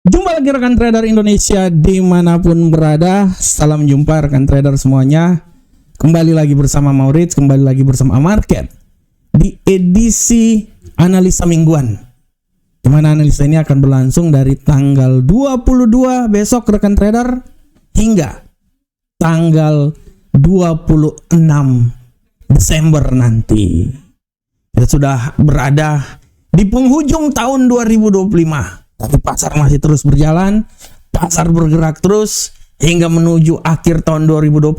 Jumpa lagi rekan trader Indonesia dimanapun berada. Salam jumpa rekan trader semuanya. Kembali lagi bersama Maurits, kembali lagi bersama Market di edisi analisa mingguan, di mana analisa ini akan berlangsung dari tanggal 22 besok rekan trader hingga tanggal 26 Desember nanti. Kita sudah berada di penghujung tahun 2025. Tapi pasar masih terus berjalan, pasar bergerak terus hingga menuju akhir tahun 2025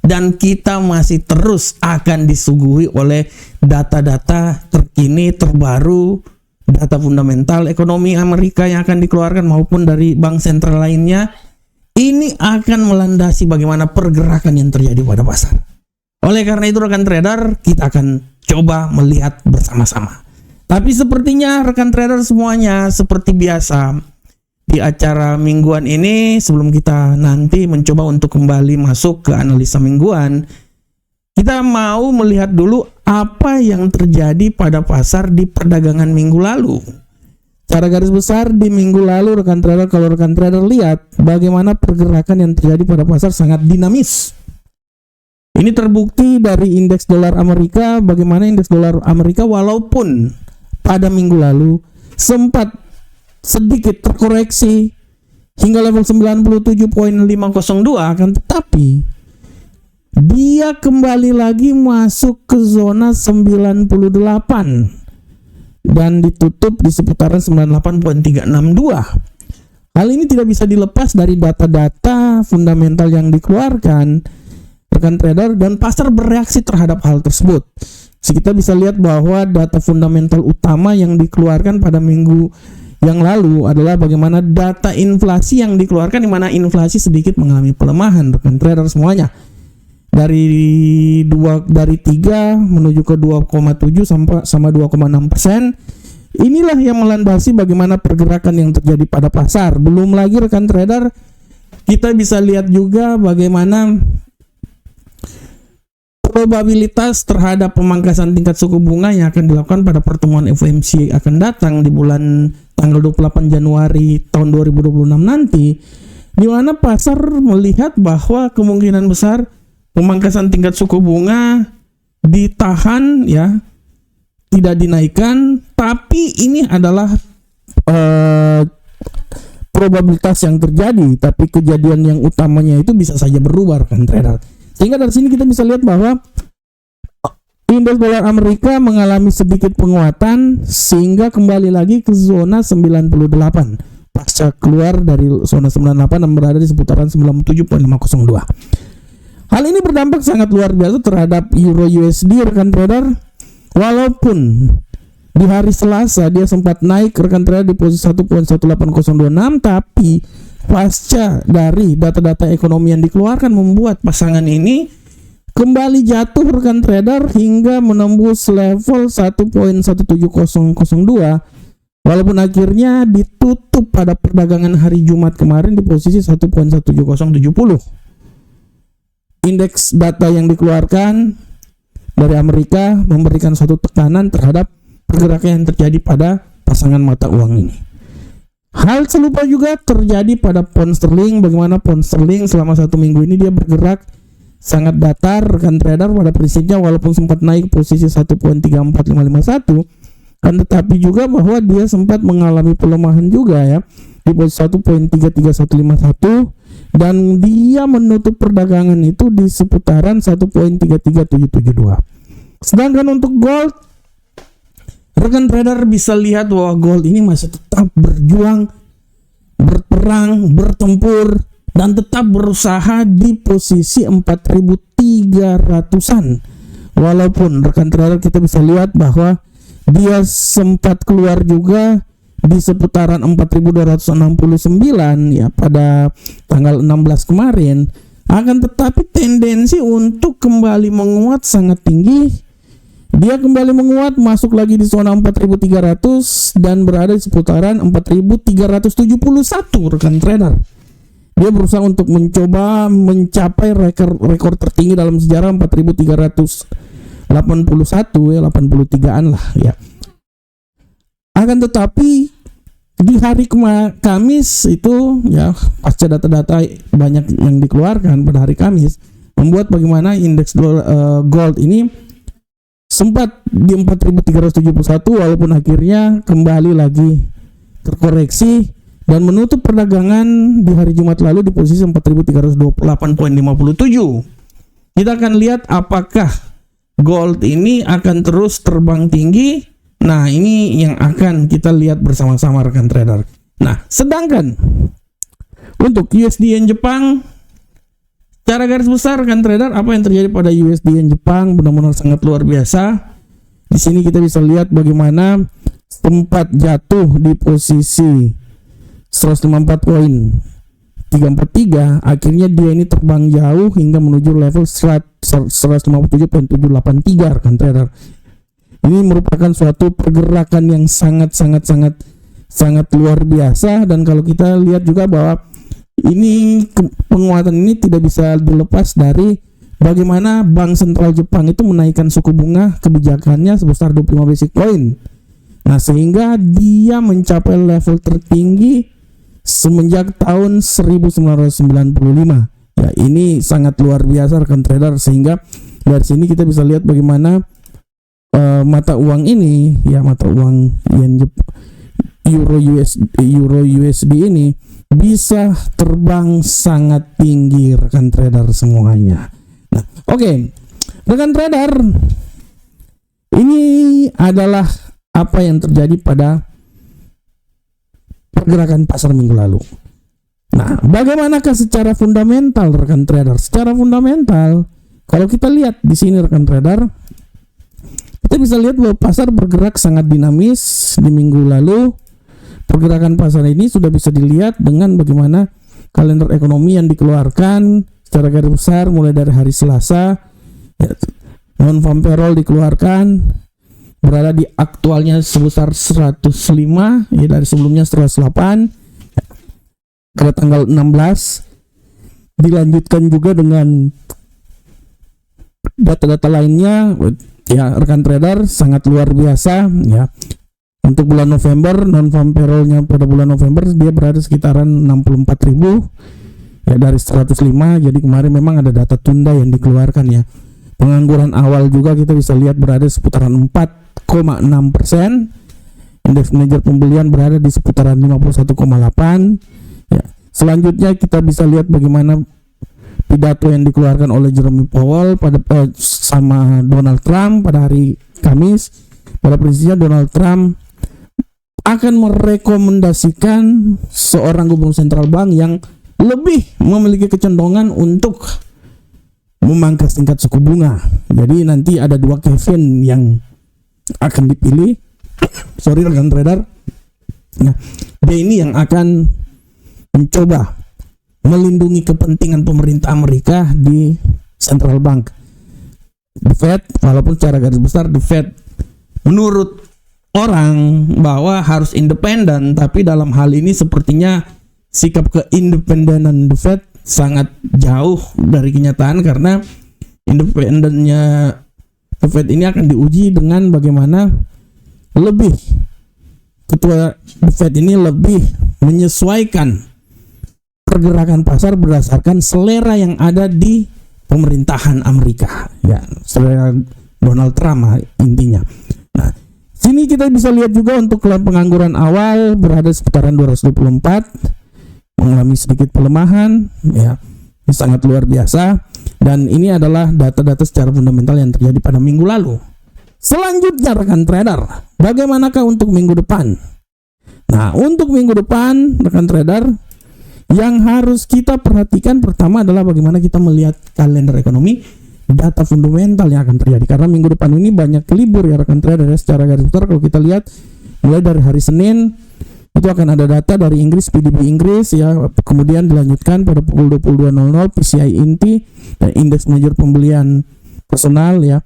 dan kita masih terus akan disuguhi oleh data-data terkini terbaru, data fundamental ekonomi Amerika yang akan dikeluarkan maupun dari bank sentral lainnya. Ini akan melandasi bagaimana pergerakan yang terjadi pada pasar. Oleh karena itu rekan trader, kita akan coba melihat bersama-sama. Tapi sepertinya rekan trader semuanya seperti biasa di acara mingguan ini, sebelum kita nanti mencoba untuk kembali masuk ke analisa mingguan, kita mau melihat dulu apa yang terjadi pada pasar di perdagangan minggu lalu. Secara garis besar di minggu lalu rekan trader, kalau rekan trader lihat bagaimana pergerakan yang terjadi pada pasar sangat dinamis. Ini terbukti dari indeks dolar Amerika, bagaimana indeks dolar Amerika walaupun pada minggu lalu sempat sedikit terkoreksi hingga level 97.502, akan tetapi dia kembali lagi masuk ke zona 98 dan ditutup di seputaran 98.362. Hal ini tidak bisa dilepas dari data-data fundamental yang dikeluarkan rekan trader dan pasar bereaksi terhadap hal tersebut. Kita bisa lihat bahwa data fundamental utama yang dikeluarkan pada minggu yang lalu adalah bagaimana data inflasi yang dikeluarkan, di mana inflasi sedikit mengalami pelemahan rekan trader semuanya. Dari 3 menuju ke 2,7 sama 2,6%. Inilah yang melandasi bagaimana pergerakan yang terjadi pada pasar. Belum lagi rekan trader, kita bisa lihat juga bagaimana probabilitas terhadap pemangkasan tingkat suku bunga yang akan dilakukan pada pertemuan FOMC akan datang di bulan tanggal 28 Januari tahun 2026 nanti, di mana pasar melihat bahwa kemungkinan besar pemangkasan tingkat suku bunga ditahan, ya, tidak dinaikkan, tapi ini adalah probabilitas yang terjadi, tapi kejadian yang utamanya itu bisa saja berubah kan trader. Sehingga dari sini kita bisa lihat bahwa indeks dolar Amerika mengalami sedikit penguatan sehingga kembali lagi ke zona 98 pasca keluar dari zona 98 dan berada di seputaran 97.502. Hal ini berdampak sangat luar biasa terhadap Euro USD rekan trader. Walaupun di hari Selasa dia sempat naik rekan trader di posisi 1.18026, tapi pasca dari data-data ekonomi yang dikeluarkan membuat pasangan ini kembali jatuh rekan trader hingga menembus level 1.17002 walaupun akhirnya ditutup pada perdagangan hari Jumat kemarin di posisi 1.17070. Indeks data yang dikeluarkan dari Amerika memberikan suatu tekanan terhadap pergerakan yang terjadi pada pasangan mata uang ini. Hal serupa juga terjadi pada pound sterling, bagaimana pound sterling selama satu minggu ini dia bergerak sangat datar rekan trader. Pada prinsipnya walaupun sempat naik posisi 1.34551, kan tetapi juga bahwa dia sempat mengalami pelemahan juga ya di posisi 1.33151 dan dia menutup perdagangan itu di seputaran 1.33772. Sedangkan untuk gold, rekan trader bisa lihat bahwa gold ini masih tetap berjuang, berperang, bertempur, dan tetap berusaha di posisi 4.300-an. Walaupun rekan trader kita bisa lihat bahwa dia sempat keluar juga di seputaran 4.269 ya pada tanggal 16 kemarin. Akan tetapi tendensi untuk kembali menguat sangat tinggi. Dia kembali menguat, masuk lagi di zona 4.300 dan berada di seputaran 4.371 rekan trader. Dia berusaha untuk mencoba mencapai rekor tertinggi dalam sejarah 4.381 ya, 83-an lah ya. Akan tetapi di hari Kamis itu ya, pasca data-data banyak yang dikeluarkan pada hari Kamis, membuat bagaimana indeks gold ini sempat di 4.371 walaupun akhirnya kembali lagi terkoreksi dan menutup perdagangan di hari Jumat lalu di posisi 4.328.57. Kita akan lihat apakah gold ini akan terus terbang tinggi. Nah, ini yang akan kita lihat bersama-sama rekan trader. Nah, sedangkan untuk USD Yen Jepang, secara garis besar rekan trader, apa yang terjadi pada USD Yen Jepang benar-benar sangat luar biasa. Di sini kita bisa lihat bagaimana sempat jatuh di posisi 154.343, akhirnya dia ini terbang jauh hingga menuju level 157.783 rekan trader. Ini merupakan suatu pergerakan yang sangat luar biasa, dan kalau kita lihat juga bahwa ini penguatan ini tidak bisa dilepas dari bagaimana Bank Sentral Jepang itu menaikkan suku bunga kebijakannya sebesar 25 basis point. Nah, sehingga dia mencapai level tertinggi semenjak tahun 1995. Ya, ini sangat luar biasa rekan trader, sehingga dari sini kita bisa lihat bagaimana mata uang ini, ya mata uang yen Euro USD ini bisa terbang sangat tinggi rekan trader semuanya. Nah, oke. Rekan trader, ini adalah apa yang terjadi pada pergerakan pasar minggu lalu. Nah, bagaimanakah secara fundamental rekan trader? Secara fundamental, kalau kita lihat di sini rekan trader, kita bisa lihat bahwa pasar bergerak sangat dinamis di minggu lalu. Pergerakan pasar ini sudah bisa dilihat dengan bagaimana kalender ekonomi yang dikeluarkan secara garis besar mulai dari hari Selasa. Ya, non-farm payroll dikeluarkan berada di aktualnya sebesar 105, ya dari sebelumnya 108 pada tanggal 16. Dilanjutkan juga dengan data-data lainnya, ya rekan trader, sangat luar biasa ya. Untuk bulan November, non-farm payroll-nya pada bulan November dia berada sekitaran 64.000 ya dari 105. Jadi kemarin memang ada data tunda yang dikeluarkan ya. Pengangguran awal juga kita bisa lihat berada seputaran 4,6%. Indeks manajer pembelian berada di seputaran 51,8. Ya. Selanjutnya kita bisa lihat bagaimana pidato yang dikeluarkan oleh Jerome Powell pada sama Donald Trump pada hari Kamis. Pada prinsipnya Donald Trump akan merekomendasikan seorang gubernur sentral bank yang lebih memiliki kecenderungan untuk memangkas tingkat suku bunga. Jadi nanti ada dua Kevin yang akan dipilih. Sorry rekan trader. Nah, dia ini yang akan mencoba melindungi kepentingan pemerintah Amerika di Central Bank, The Fed. Walaupun secara garis besar The Fed menurut orang bahwa harus independen, tapi dalam hal ini sepertinya sikap keindependenan The Fed sangat jauh dari kenyataan, karena independennya The Fed ini akan diuji dengan bagaimana lebih ketua The Fed ini lebih menyesuaikan pergerakan pasar berdasarkan selera yang ada di pemerintahan Amerika, ya selera Donald Trump intinya. Nah, sini kita bisa lihat juga untuk klaim pengangguran awal berada sekitaran 224, mengalami sedikit pelemahan, ya ini sangat luar biasa. Dan ini adalah data-data secara fundamental yang terjadi pada minggu lalu. Selanjutnya rekan trader, bagaimanakah untuk minggu depan? Nah, untuk minggu depan rekan trader, yang harus kita perhatikan pertama adalah bagaimana kita melihat kalender ekonomi, data fundamental yang akan terjadi. Karena minggu depan ini banyak libur ya rekan trader ya. Secara garis besar kalau kita lihat mulai dari hari Senin itu akan ada data dari Inggris, PDB Inggris ya, kemudian dilanjutkan pada pukul 22.00 PCI inti dan indeks manajer pembelian personal ya.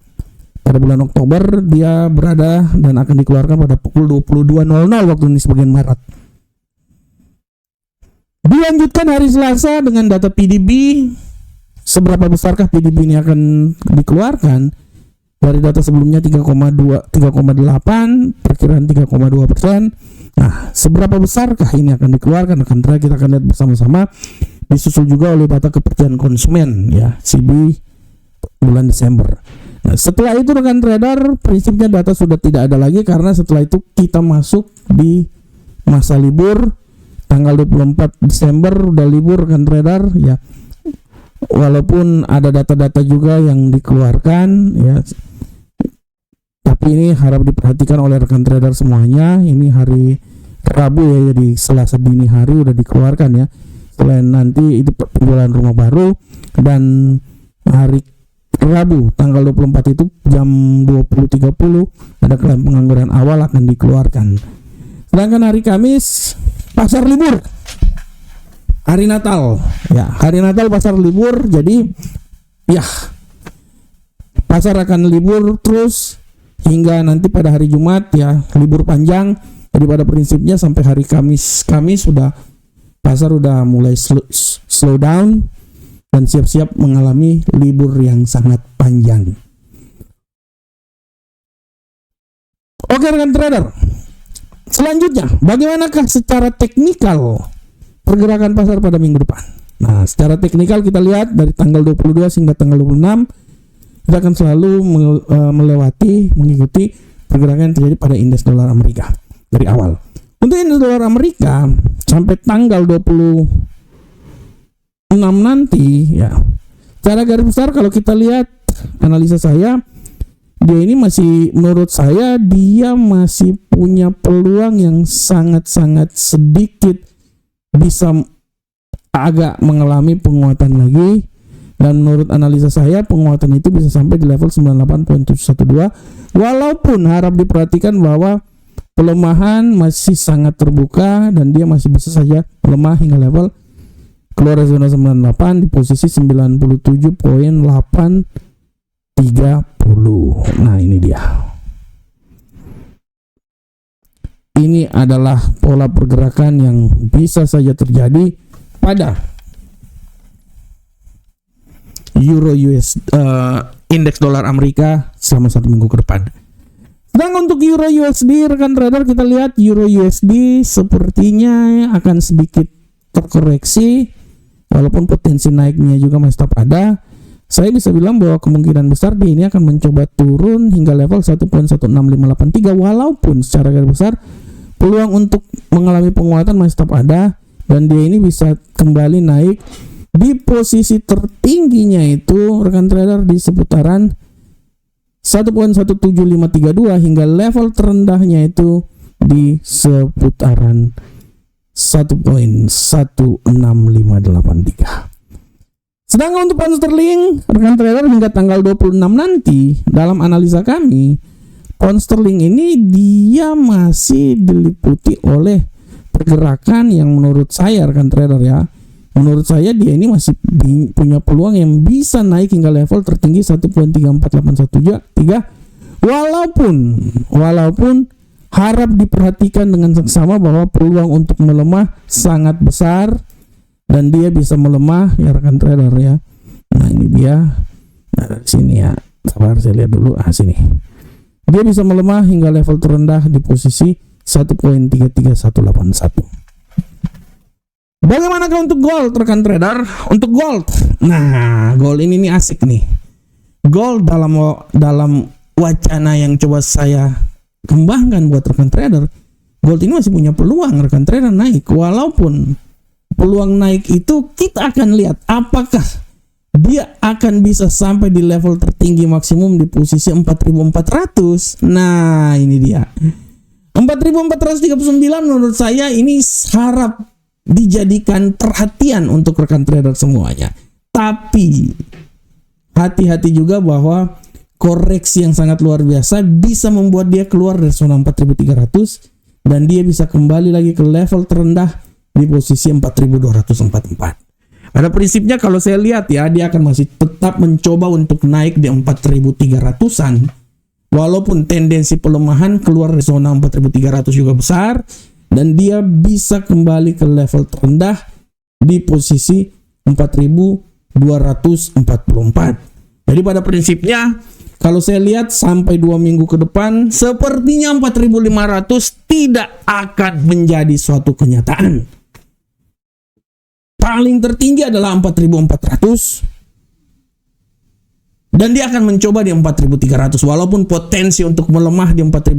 Pada bulan Oktober dia berada dan akan dikeluarkan pada pukul 22.00 waktu Indonesia bagian Barat. Dilanjutkan hari Selasa dengan data PDB. Seberapa besarkah PDB ini akan dikeluarkan? Dari data sebelumnya 3,8, perkiraan 3,2%. Nah, seberapa besarkah ini akan dikeluarkan? Kita akan lihat bersama-sama. Disusul juga oleh data kepercayaan konsumen ya, CB bulan Desember. Nah, setelah itu rekan trader, prinsipnya data sudah tidak ada lagi karena setelah itu kita masuk di masa libur. Tanggal 24 Desember udah libur rekan trader ya. Walaupun ada data-data juga yang dikeluarkan ya, tapi ini harap diperhatikan oleh rekan trader semuanya. Ini hari Rabu ya, jadi Selasa dini hari udah dikeluarkan ya. Selain nanti itu penjualan rumah baru, dan hari Rabu tanggal 24 itu jam 20.30 ada klaim pengangguran awal akan dikeluarkan. Sedangkan hari Kamis pasar libur, hari Natal ya, hari Natal pasar libur, jadi ya pasar akan libur terus hingga nanti pada hari Jumat ya, libur panjang. Jadi pada prinsipnya sampai hari Kamis sudah pasar udah mulai slow down dan siap-siap mengalami libur yang sangat panjang. Oke rekan trader, selanjutnya bagaimanakah secara teknikal pergerakan pasar pada minggu depan? Nah, secara teknikal kita lihat dari tanggal 22 hingga tanggal 26 kita akan selalu mengikuti pergerakan yang terjadi pada indeks dolar Amerika dari awal. Untuk indeks dolar Amerika sampai tanggal 26 nanti ya, secara garis besar kalau kita lihat analisa saya, dia ini masih, menurut saya dia masih punya peluang yang sangat-sangat sedikit bisa agak mengalami penguatan lagi. Dan menurut analisa saya penguatan itu bisa sampai di level 98.712, walaupun harap diperhatikan bahwa pelemahan masih sangat terbuka dan dia masih bisa saja melemah hingga level keluar dari zona 98 di posisi 97.830. Nah, ini dia. Ini adalah pola pergerakan yang bisa saja terjadi pada Euro US indeks dolar Amerika selama 1 minggu ke depan. Sedangkan untuk Euro USD rekan trader, kita lihat Euro USD sepertinya akan sedikit terkoreksi, walaupun potensi naiknya juga masih tetap ada. Saya bisa bilang bahwa kemungkinan besar dia ini akan mencoba turun hingga level 1.16583, walaupun secara garis besar peluang untuk mengalami penguatan masih tetap ada, dan dia ini bisa kembali naik di posisi tertingginya itu rekan trader di seputaran 1.17532 hingga level terendahnya itu di seputaran 1.16583. Sedangkan untuk pound sterling rekan trader hingga tanggal 26 nanti, dalam analisa kami pound sterling ini dia masih diliputi oleh pergerakan yang menurut saya rekan trader ya, menurut saya dia ini masih punya peluang yang bisa naik hingga level tertinggi 1.34813, walaupun harap diperhatikan dengan seksama bahwa peluang untuk melemah sangat besar dan dia bisa melemah ya rekan trader ya. Nah, ini dia. Nah, dari sini ya. Sabar, saya lihat dulu. Sini. Dia bisa melemah hingga level terendah di posisi 1.33181. Bagaimanakah untuk gold rekan trader? Untuk gold, nah gold ini nih asik nih. Gold dalam wacana yang coba saya kembangkan buat rekan trader, gold ini masih punya peluang rekan trader naik. Walaupun peluang naik itu kita akan lihat apakah dia akan bisa sampai di level tertinggi maksimum di posisi 4.400. Nah, ini dia 4.439. Menurut saya ini harap dijadikan perhatian untuk rekan trader semuanya. Tapi hati-hati juga bahwa koreksi yang sangat luar biasa bisa membuat dia keluar dari zona 4.300 dan dia bisa kembali lagi ke level terendah di posisi 4.244. Pada prinsipnya kalau saya lihat ya, dia akan masih tetap mencoba untuk naik di 4.300-an, walaupun tendensi pelemahan keluar dari zona 4.300 juga besar, dan dia bisa kembali ke level terendah di posisi 4.244. Jadi pada prinsipnya kalau saya lihat sampai 2 minggu ke depan sepertinya 4.500 tidak akan menjadi suatu kenyataan. Paling tertinggi adalah 4.400 dan dia akan mencoba di 4.300 walaupun potensi untuk melemah di 4.200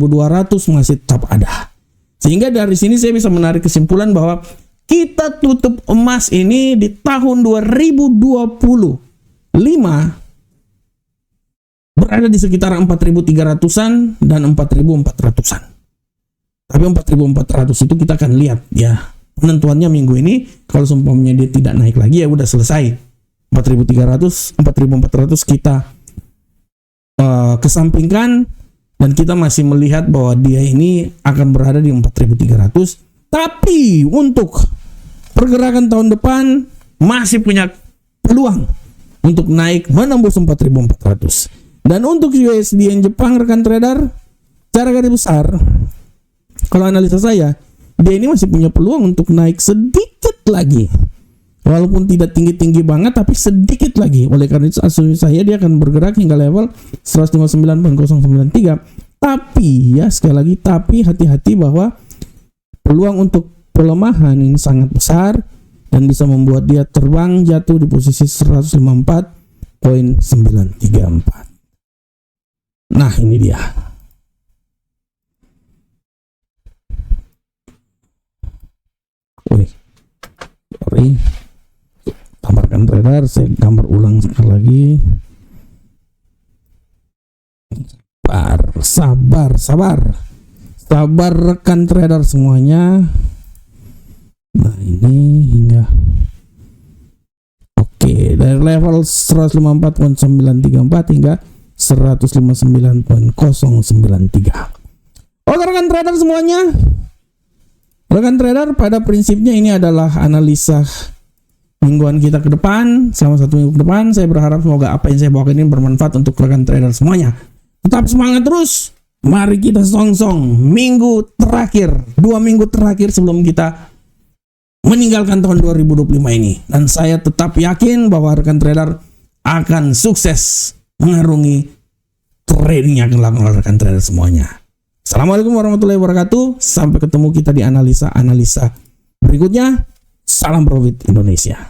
masih tetap ada. Sehingga dari sini saya bisa menarik kesimpulan bahwa kita tutup emas ini di tahun 2025 berada di sekitar 4.300-an dan 4.400-an. Tapi 4.400 itu kita akan lihat ya. Penentuannya minggu ini, kalau seumpamanya dia tidak naik lagi ya udah selesai. 4.300, 4.400 kita kesampingkan dan kita masih melihat bahwa dia ini akan berada di 4.300. Tapi untuk pergerakan tahun depan masih punya peluang untuk naik menembus 4.400. Dan untuk USD yang Jepang rekan trader, secara garis besar kalau analisa saya, dia ini masih punya peluang untuk naik sedikit lagi. Walaupun tidak tinggi-tinggi banget, tapi sedikit lagi. Oleh karena itu asumsi saya dia akan bergerak hingga level 159.093. Tapi ya sekali lagi, tapi hati-hati bahwa peluang untuk pelemahan ini sangat besar dan bisa membuat dia terbang jatuh di posisi 154.934. Nah ini dia. Sorry, tambahkan trader, saya gambar ulang sekali lagi. Sabar rekan trader semuanya. Nah ini hingga oke, dari level 154.934 hingga 159.093. Oke rekan trader semuanya, rekan trader, pada prinsipnya ini adalah analisa mingguan kita ke depan. Selama 1 minggu ke depan, saya berharap semoga apa yang saya bawakan ini bermanfaat untuk rekan trader semuanya. Tetap semangat terus. Mari kita song-song minggu terakhir, 2 minggu terakhir sebelum kita meninggalkan tahun 2025 ini. Dan saya tetap yakin bahwa rekan trader akan sukses mengarungi trading yang akan dilakukan oleh rekan trader semuanya. Assalamualaikum warahmatullahi wabarakatuh. Sampai ketemu kita di analisa berikutnya. Salam profit Indonesia.